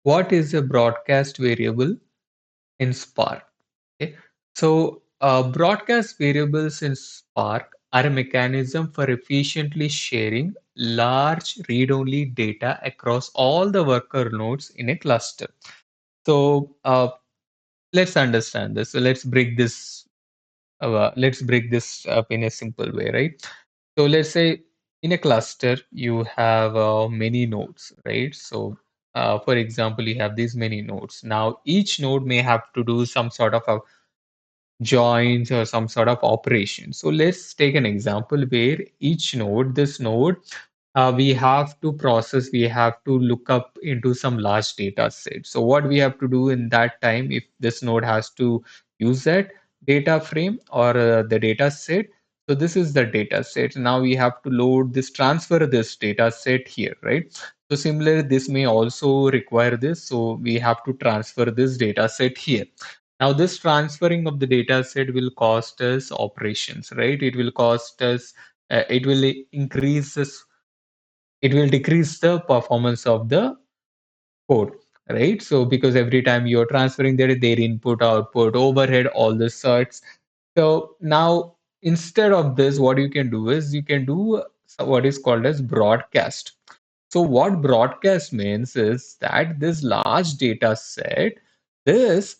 What is a broadcast variable in Spark? Okay. So, broadcast variables in Spark are a mechanism for efficiently sharing large read-only data across all the worker nodes in a cluster. So, let's understand this. So, let's break this up in a simple way, right? So, let's say in a cluster you have many nodes, right? So, for example, you have these many nodes. Now, each node may have to do some sort of a joins or some sort of operation. So let's take an example where each node, this node, we have to look up into some large data set. So what we have to do in that time, if this node has to use that data frame or the data set, so this is the data set. Now we have to transfer this data set here, right? So similarly, this may also require this. So we have to transfer this data set here. Now, this transferring of the data set will cost us operations, right? It will cost us, it will increase this, it will decrease the performance of the code, right? So, because every time you're transferring their input, output, overhead, all the certs. So now, instead of this, what you can do is you can do what is called as broadcast. So what broadcast means is that this large data set, this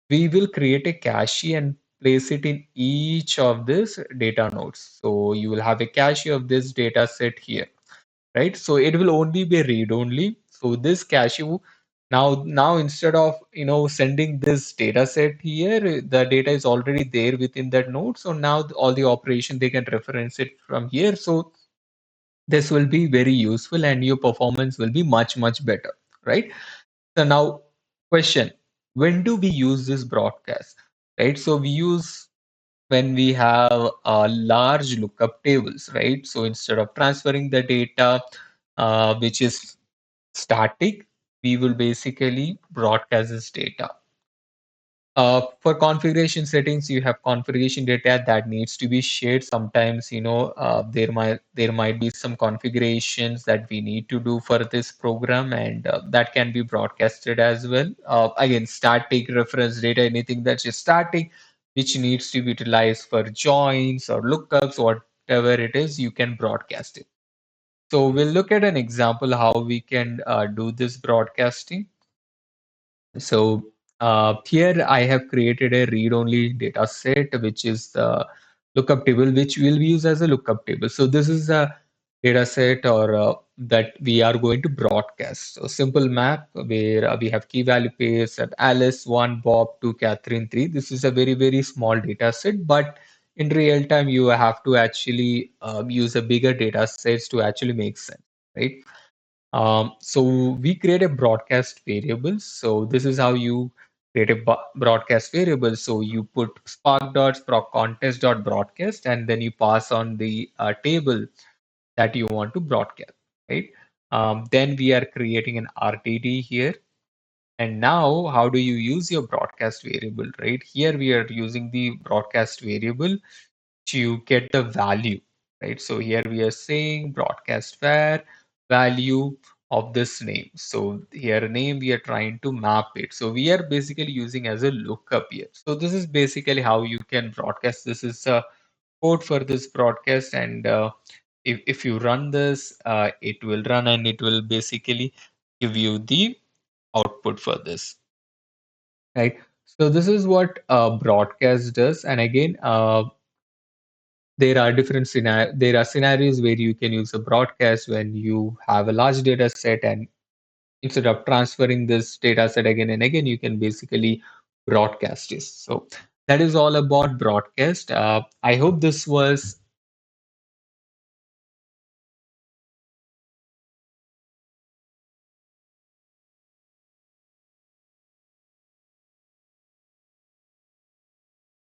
we will create a cache and place it in each of these data nodes. So you will have a cache of this data set here, right? So it will only be read only. So this cache now instead of sending this data set here, the data is already there within that node. So now all the operation they can reference it from here. So this will be very useful and your performance will be much better, right? So now question, when do we use this broadcast, right? So we use when we have large lookup tables, right? So instead of transferring the data which is static, we will basically broadcast this data. For configuration settings, you have configuration data that needs to be shared. Sometimes, there might be some configurations that we need to do for this program, and that can be broadcasted as well. Again, static reference data, anything that's just static, which needs to be utilized for joins or lookups, whatever it is, you can broadcast it. So we'll look at an example how we can do this broadcasting. So here I have created a read-only data set, which is the lookup table, which we'll use as a lookup table. So this is a data set or that we are going to broadcast. So simple map where we have key value pairs at Alice 1, Bob 2, Catherine 3. This is a very small data set, but in real time you have to actually use a bigger data sets to actually make sense, right? So we create a broadcast variable. So this is how you create a broadcast variable. So you put spark.contest.broadcast and then you pass on the table that you want to broadcast, right? Then we are creating an RTD here. And now how do you use your broadcast variable, right? Here we are using the broadcast variable to get the value, right? So here we are saying broadcast var value of this name. So here name we are trying to map it. So we are basically using as a lookup here. So this is basically how you can broadcast. This is a code for this broadcast, and if you run this, it will run and it will basically give you the output for this, right? So this is what broadcast does. And again, there are scenarios where you can use a broadcast when you have a large data set, and instead of transferring this data set again and again, you can basically broadcast this. So that is all about broadcast. I hope this was